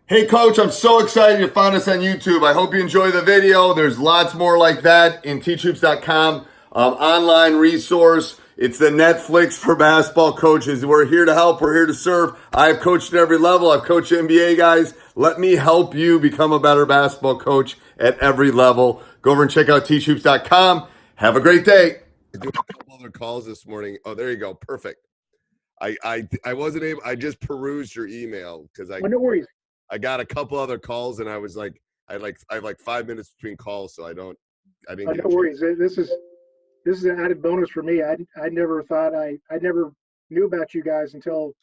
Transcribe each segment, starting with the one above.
Hey coach, I'm so excited you found us on YouTube. I hope you enjoy the video. There's lots more like that in teachhoops.com. Online resource. It's the Netflix for basketball coaches. We're here to help. We're here to serve. I've coached at every level. I've coached NBA guys. Let me help you become a better basketball coach at every level. Go over and check out teachhoops.com. Have a great day. I do a couple other calls this morning. Oh, there you go. Perfect. I wasn't able. I just perused your email because Oh, no worries. I got a couple other calls and I was like, I have like 5 minutes between calls, so I didn't Oh, get no a chance. worries. This is an added bonus for me. I never thought I never knew about you guys until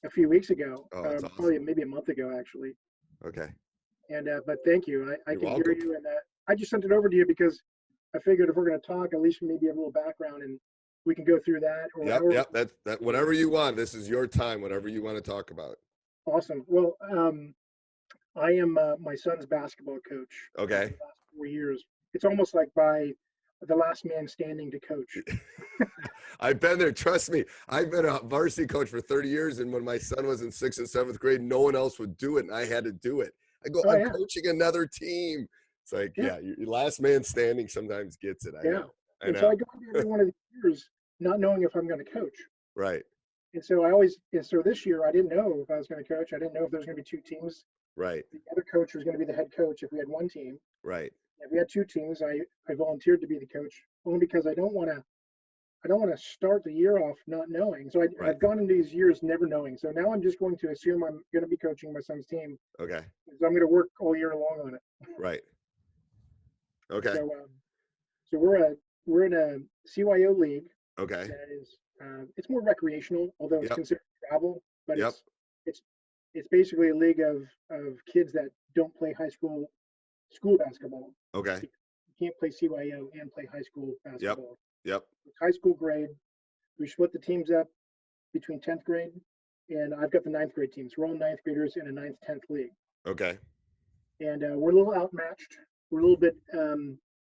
a few weeks ago, Oh, that's probably awesome. maybe a month ago actually. Okay, And but thank you. I you're can hear welcome. you, and I just sent it over to you because I figured if we're going to talk, at least maybe have a little background, and we can go through that or Yep, however. yep. That whatever you want. This is your time. Whatever you want to talk about. Awesome. Well, I am my son's basketball coach for Okay. the last 4 years. It's almost like by the last man standing to coach. I've been there. Trust me. I've been a varsity coach for 30 years, and when my son was in sixth and seventh grade, no one else would do it, and I had to do it. I go, Oh I'm yeah, coaching another team. It's like, yeah, yeah, your last man standing sometimes gets it. I yeah. know. I And so know. I go into every one of the years not knowing if I'm going to coach. Right. And so this year I didn't know if I was going to coach. I didn't know if there was going to be two teams. Right. The other coach was going to be the head coach if we had one team. Right. If we had two teams, I volunteered to be the coach only because I don't want to start the year off not knowing. So Right. I've gone into these years never knowing. So now I'm just going to assume I'm going to be coaching my son's team. Okay. So I'm going to work all year long on it. Right. Okay. So so we're in a CYO league Okay. that is it's more recreational, although it's Yep. considered travel. But Yep. it's it's basically a league of kids that don't play school basketball. Okay. You can't play CYO and play high school Yep. basketball. Yep. It's high school grade. We split the teams up between 10th grade, and I've got the ninth grade teams. We're all ninth graders in a ninth, 10th league, Okay. and we're a little outmatched. We're a little bit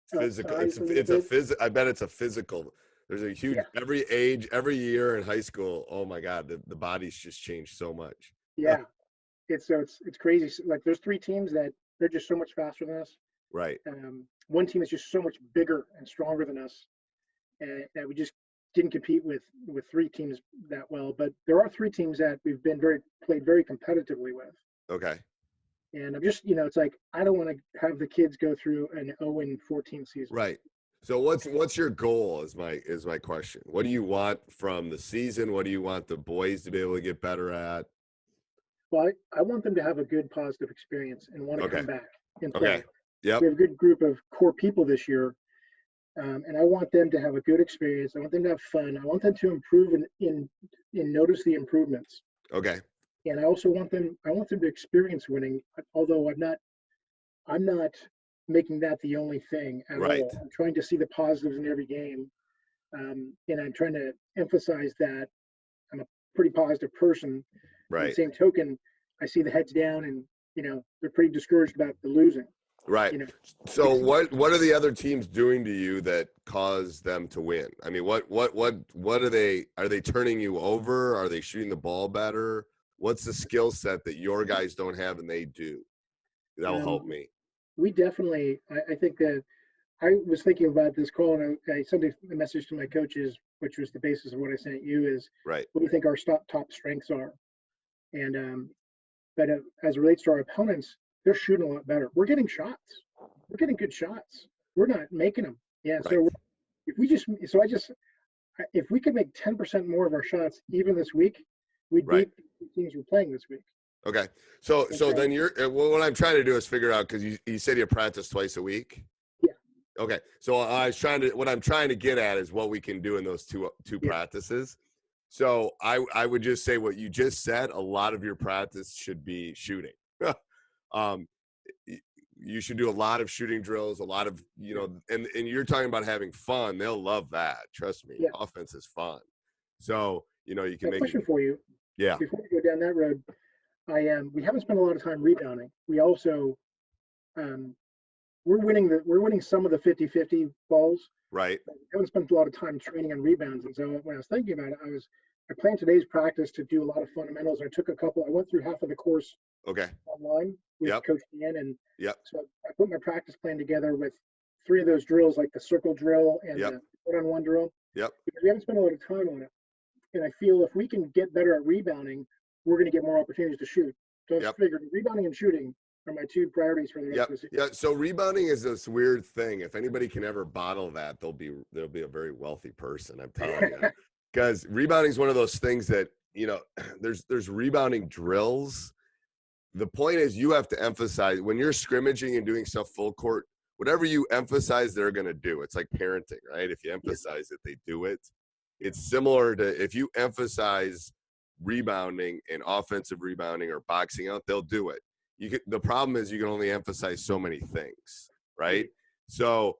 Physical. outsized a little bit. I bet it's a physical. There's a huge Yeah, every age, every year in high school. Oh my God, the bodies just change so much. yeah. It's crazy. Like there's three teams that they're just so much faster than us. Right. One team is just so much bigger and stronger than us, and that we just didn't compete with three teams that well. But there are three teams that we've been very played very competitively with. Okay. And I'm just, it's like I don't want to have the kids go through an 0-14 season. Right. So what's your goal is my question. What do you want from the season? What do you want the boys to be able to get better at? Well, I want them to have a good, positive experience and want to Okay. come back and Okay. play. Yep. We have a good group of core people this year, and I want them to have a good experience. I want them to have fun. I want them to improve and notice the improvements. Okay. And I also I want them to experience winning. Although I'm not making that the only thing at Right. all. I'm trying to see the positives in every game, and I'm trying to emphasize that I'm a pretty positive person. In the Right. same token, I see the heads down, and they're pretty discouraged about the losing. Right. You know, So it's what are the other teams doing to you that cause them to win? I mean, what are they turning you over? Are they shooting the ball better? What's the skill set that your guys don't have and they do? That will help um, me. we definitely. I think that I was thinking about this call, and I sent a message to my coaches, which was the basis of what I sent you. Is Right. what do you think our top strengths are? And but as it relates to our opponents, they're shooting a lot better. We're getting shots. We're getting good shots. We're not making them. Yeah. Right. So if we just, so I just, if we could make 10% more of our shots even this week, we'd Right. beat the teams we're playing this week. Okay. So And so so, then you're well, what I'm trying to do is figure out because you said you practice twice a week. yeah, Okay. So what I'm trying to get at is what we can do in those two yeah. practices. So I would just say what you just said, a lot of your practice should be shooting. um you should do a lot of shooting drills, a lot of, and you're talking about having fun. They'll love that. Trust me. Yeah. Offense is fun. So, you can A make it. question for you Yeah. before we go down that road. We haven't spent a lot of time rebounding. We also, um, we're winning some of the 50-50 balls. Right. But we haven't spent a lot of time training on rebounds. And so when I was thinking about it, I planned today's practice to do a lot of fundamentals. I took a couple, I went through half of the course Okay. online with Yep. Coach Dan, and Yep. so I put my practice plan together with three of those drills, like the circle drill and Yep. the one-on-one drill, Yep. because we haven't spent a lot of time on it. And I feel if we can get better at rebounding, we're going to get more opportunities to shoot. So I Yep. figured rebounding and shooting are my two priorities for the rest Yep. of the season. Yeah. So rebounding is this weird thing. If anybody can ever bottle that, they'll be a very wealthy person. I'm telling you, because rebounding is one of those things that there's rebounding drills. The point is you have to emphasize when you're scrimmaging and doing stuff full court, whatever you emphasize, they're going to do. It's like parenting, right? If you emphasize it, they do it. It's similar to if you emphasize rebounding and offensive rebounding or boxing out, they'll do it. The problem is you can only emphasize so many things, right? So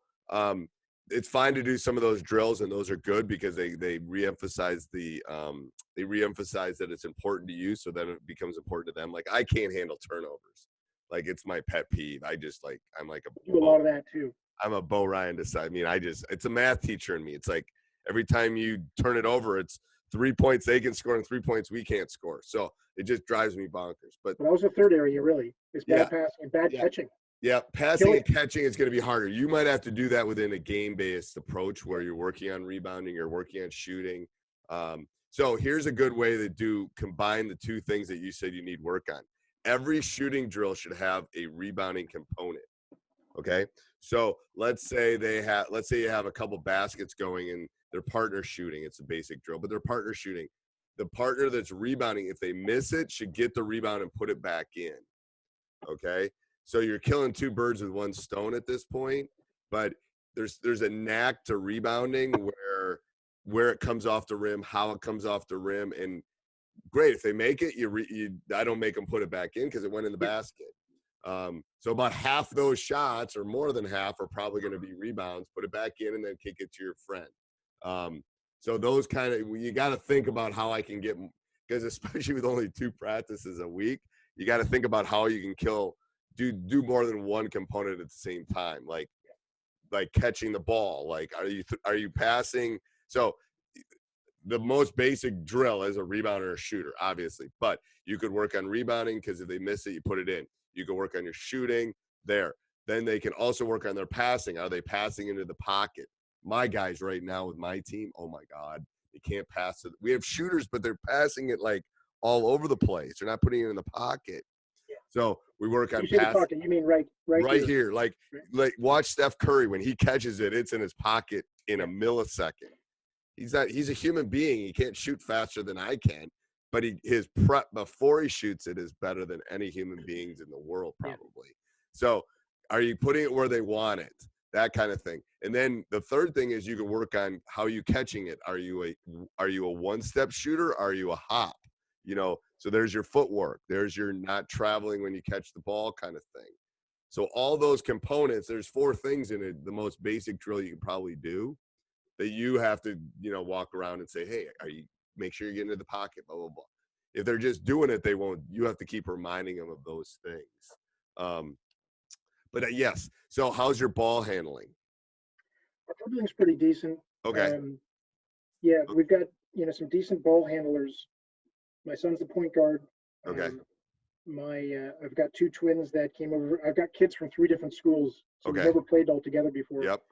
it's fine to do some of those drills, and those are good because they reemphasize they reemphasize that it's important to you, so then it becomes important to them. Like I can't handle turnovers, like it's my pet peeve. I'm like do a lot of that too. I'm a Bo Ryan decide. I mean, it's a math teacher in me. It's like every time you turn it over, it's 3 points they can score and 3 points we can't score. So it just drives me bonkers. But that was the third area, really. It's bad passing and bad catching. Yeah, passing and catching is going to be harder. You might have to do that within a game-based approach where you're working on rebounding, you're working on shooting. So here's a good way to combine the two things that you said you need work on. Every shooting drill should have a rebounding component. Okay, so let's say you have a couple baskets going and they're partner shooting. It's a basic drill, but they're partner shooting. The partner that's rebounding, if they miss it, should get the rebound and put it back in. Okay, so you're killing two birds with one stone at this point. But there's a knack to rebounding where it comes off the rim, how it comes off the rim, and great if they make it. I don't make them put it back in because it went in the basket. So about half those shots, or more than half, are probably going to be rebounds. Put it back in and then kick it to your friend. So those kind of you got to think about how I can get, because especially with only 2 practices a week, you got to think about how you can do more than one component at the same time, like catching the ball. Like are you passing? So the most basic drill is a rebounder or a shooter, obviously, but you could work on rebounding because if they miss it, you put it in. You can work on your shooting there. Then they can also work on their passing. Are they passing into the pocket? My guys right now with my team, oh my God, they can't pass it. We have shooters, but they're passing it like all over the place. They're not putting it in the pocket. Yeah. So we work on passing. Pocket, you mean right here. Like watch Steph Curry when he catches it, it's in his pocket in a millisecond. He's a human being. He can't shoot faster than I can, but his prep before he shoots it is better than any human beings in the world, probably. Yeah. So are you putting it where they want it? That kind of thing. And then the third thing is you can work on how you catching it. Are you a one-step shooter? Are you a hop? So there's your footwork. There's your not traveling when you catch the ball kind of thing. So all those components, there's 4 things in it, the most basic drill you can probably do, that you have to, walk around and say, hey, make sure you get into the pocket, blah, blah, blah. If they're just doing it, they won't. You have to keep reminding them of those things. But yes. So how's your ball handling? Our dribbling's pretty decent. Okay. Yeah, we've got, some decent ball handlers. My son's the point guard. Okay. I've got 2 twins that came over. I've got kids from 3 different schools. So we've never played all together before. Yep.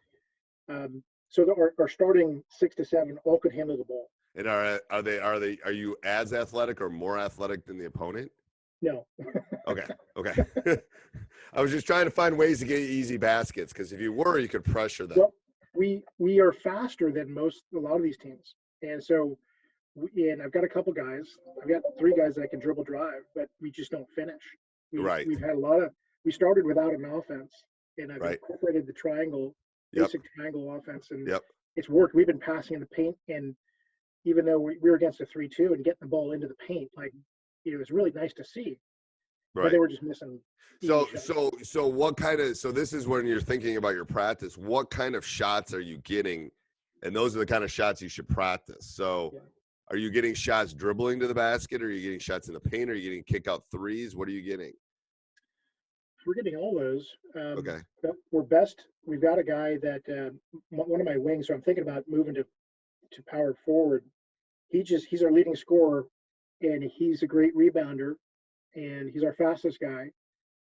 So our starting 6 to 7 all could handle the ball. And are you as athletic or more athletic than the opponent? No. Okay. I was just trying to find ways to get easy baskets, because if you were, you could pressure them. Well, we are faster than a lot of these teams, and so and I've got a couple guys. I've got 3 guys that can dribble drive, but we just don't finish. We've had we started without an offense, and I've incorporated the triangle. Basic triangle offense, and it's worked. We've been passing in the paint, and even though we were against a 3-2 and getting the ball into the paint, it was really nice to see. Right. But they were just missing. So what kind of, so this is when you're thinking about your practice, what kind of shots are you getting? And those are the kind of shots you should practice. So are you getting shots dribbling to the basket? Or are you getting shots in the paint? Or are you getting kick out threes? What are you getting? We're getting all those. Okay. We're best. We've got a guy that one of my wings. So I'm thinking about moving to power forward. He's our leading scorer, and he's a great rebounder. and he's our fastest guy.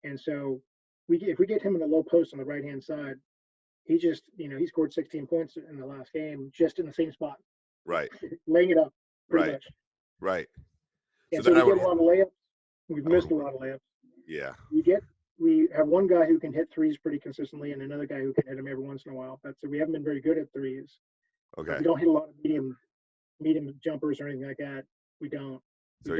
And so if we get him in the low post on the right hand side, he just, he scored 16 points in the last game just in the same spot. Right. Laying it up pretty Right. much. Right. And so we get a lot of layups. We've missed a lot of layups. Yeah. We have one guy who can hit threes pretty consistently and another guy who can hit them every once in a while. But so we haven't been very good at threes. Okay. We don't hit a lot of medium jumpers or anything like that. We don't. So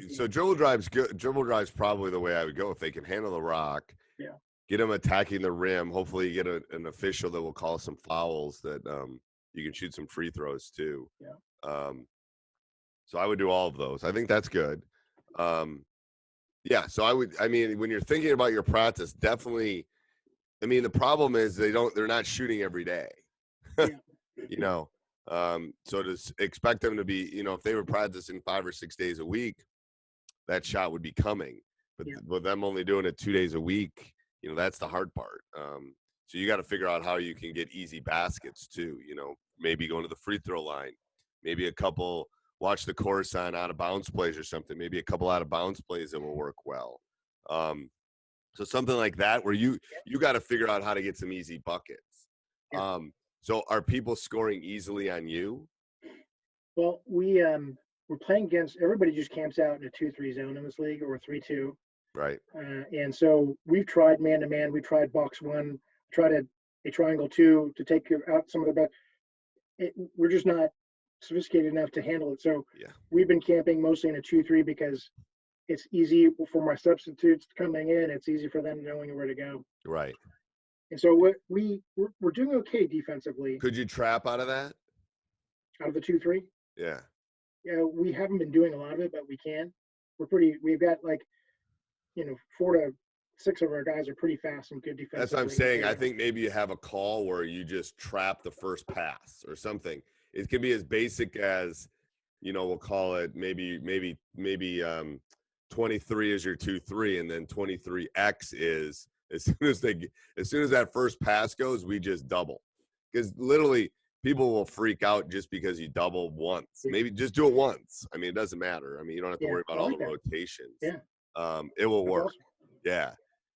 so dribble drive's good. Dribble drive's probably the way I would go if they can handle the rock. Yeah. Get them attacking the rim. Hopefully, you get an official that will call some fouls that you can shoot some free throws too. Yeah. So I would do all of those. I think that's good. Yeah. So when you're thinking about your practice, definitely. I mean, the problem is they're not shooting every day. Yeah. So to expect them to be, if they were practicing 5 or 6 days a week, that shot would be coming. But with them only doing it 2 days a week, that's the hard part. So you got to figure out how you can get easy baskets too. Maybe going to the free throw line, maybe a couple. Watch the course on out of bounds plays or something. Maybe a couple out of bounds plays that will work well. So something like that where you got to figure out how to get some easy buckets. Yeah. So are people scoring easily on you? Well, we're playing against everybody. Just camps out in a 2-3 zone in this league or 3-2. Right. And so we've tried man to man. We tried box one. Tried a triangle 2 to take out some of the best. We're just not sophisticated enough to handle it. So we've been camping mostly in a 2-3 because it's easy for my substitutes coming in. It's easy for them knowing where to go. Right. And so we're doing okay defensively. Could you trap out of that? Out of the 2-3? Yeah. Yeah, we haven't been doing a lot of it, but we can. We've got 4 to 6 of our guys are pretty fast and good defensively. That's what I'm saying. I think maybe you have a call where you just trap the first pass or something. It could be as basic as, we'll call it maybe 23 is your 2-3, and then 23X is as soon as that first pass goes, we just double. Because literally people will freak out just because you double once. Maybe just do it once. I mean, it doesn't matter. I mean, you don't have to worry about all the rotations. Yeah. It will work. Awesome. Yeah.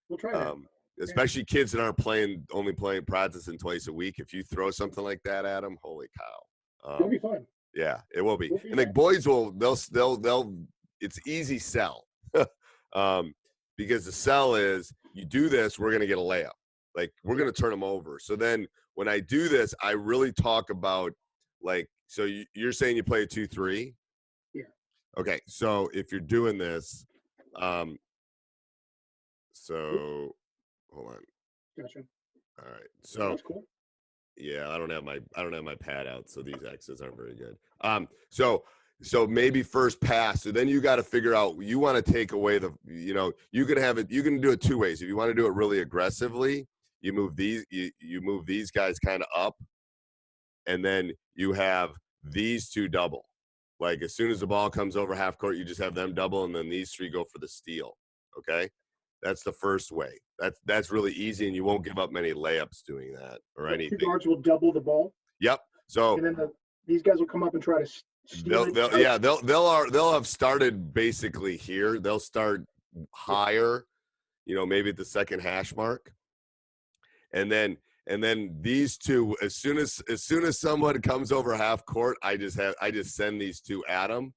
We'll try that. Especially kids that aren't only playing practicing twice a week. If you throw something like that at them, holy cow. It'll be fun. Yeah, it will be. And the boys they'll it's easy sell. Because the sell is you do this, we're going to get a layup. Like we're going to turn them over. So then when I do this, I really talk about so you're saying you play a 2-3? Yeah. Okay. So if you're doing this, so hold on. Gotcha. All right. So that's cool. Yeah, I don't have my pad out, so these X's aren't very good. So maybe first pass. So then you got to figure out, you want to take away you can do it 2 ways. If you want to do it really aggressively, you move these guys kind of up, and then you have these 2 double. Like as soon as the ball comes over half court, you just have them double, and then these 3 go for the steal. Okay, that's the first way. That's really easy, and you won't give up many layups doing that or anything. 2 guards will double the ball. Yep. So and then these guys will come up and try to. They'll have started basically here. They'll start higher, maybe at the second hash mark, and then these 2, as soon as someone comes over half court, I just send these 2 at them,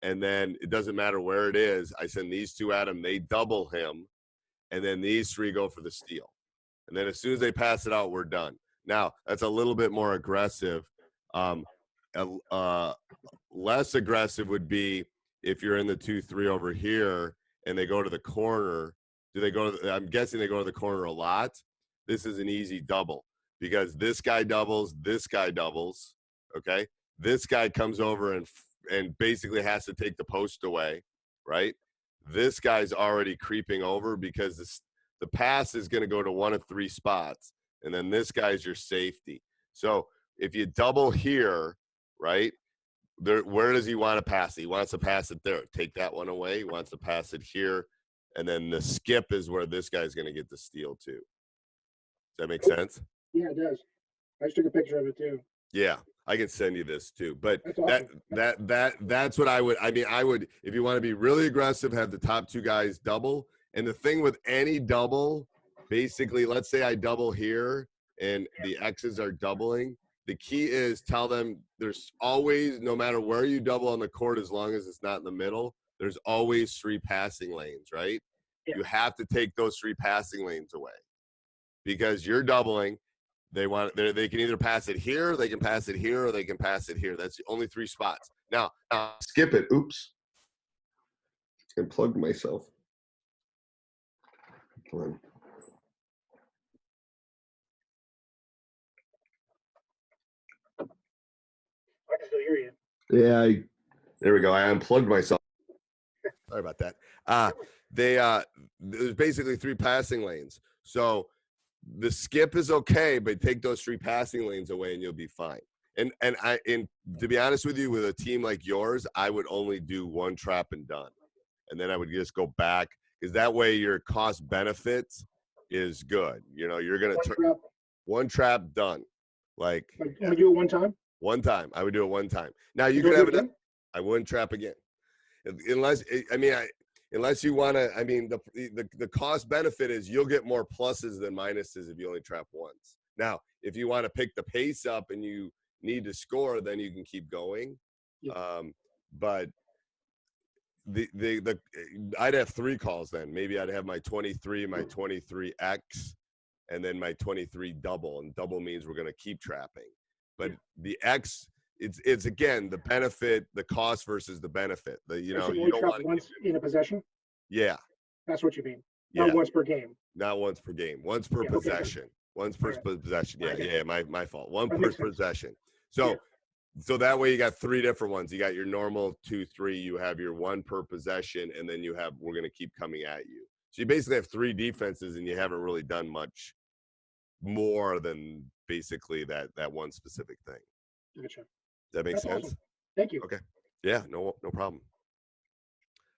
and then it doesn't matter where it is. I send these 2 at him. They double him, and then these 3 go for the steal, and then as soon as they pass it out, we're done. Now that's a little bit more aggressive. Less aggressive would be if you're in the 2-3 over here and they go to the corner. I'm guessing they go to the corner a lot. This is an easy double because this guy doubles, okay? This guy comes over and basically has to take the post away, right? This guy's already creeping over because the pass is going to go to one of 3 spots, and then this guy's your safety. So if you double here, right, where does he want to pass it? He wants to pass it there. Take that one away. He wants to pass it here. And then the skip is where this guy's going to get the steal too. Does that make sense? Yeah, it does. I just took a picture of it too. Yeah. I can send you this too. But That's awesome. that's what I would. I mean, I would, if you want to be really aggressive, have the top two guys double. And the thing with any double, basically, let's say I double here and the X's are doubling. The key is tell them there's always, no matter where you double on the court, as long as it's not in the middle, there's always 3 passing lanes, right? Yeah. You have to take those 3 passing lanes away because you're doubling. They can either pass it here, they can pass it here, or they can pass it here. That's the only 3 spots. Now skip it. Oops. I plugged myself. Come on. I can still hear you. Yeah, there we go. I unplugged myself. Sorry about that. There's basically 3 passing lanes. So the skip is okay, but take those 3 passing lanes away and you'll be fine. And to be honest with you, with a team like yours, I would only do 1 trap and done. And then I would just go back, because that way your cost benefit is good. You know, you're going to 1 trap done. Like, you do it 1 time? 1 time. I would do it 1 time. Now you could have it. I wouldn't trap again. Unless you want to, I mean, the cost benefit is you'll get more pluses than minuses if you only trap once. Now, if you want to pick the pace up and you need to score, then you can keep going. Yeah. But I'd have 3 calls then. Maybe I'd have my 23, my 23X, and then my 23 double. And double means we're going to keep trapping. But the X, it's again the benefit, the cost versus the benefit. You don't trap once in a possession. Yeah, that's what you mean. Not once per game. Not once per game. Once per possession. Okay. Once per possession. Yeah, my fault. 1 per possession. So that way you got 3 different ones. You got your normal 2, 3. You have your 1 per possession, and then you have we're going to keep coming at you. So you basically have 3 defenses, and you haven't really done much more than basically that one specific thing. Gotcha. Does that make sense? Awesome. Thank you. Okay. Yeah, no problem.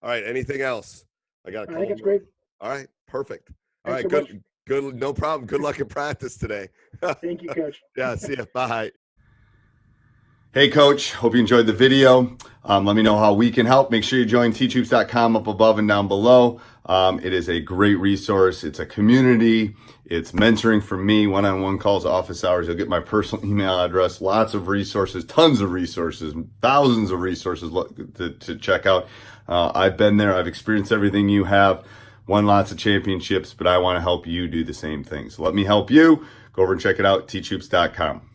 All right, anything else? I think it's great. All right, perfect. All Thanks right, so good, no problem. Good luck in practice today. Thank you, Coach. Yeah, see you. Bye. Hey, Coach. Hope you enjoyed the video. Let me know how we can help. Make sure you join teachhoops.com up above and down below. It is a great resource. It's a community. It's mentoring for me, one-on-one calls, office hours. You'll get my personal email address, lots of resources, tons of resources, thousands of resources to check out. I've been there. I've experienced everything you have, won lots of championships, but I want to help you do the same thing. So let me help you. Go over and check it out, teachhoops.com.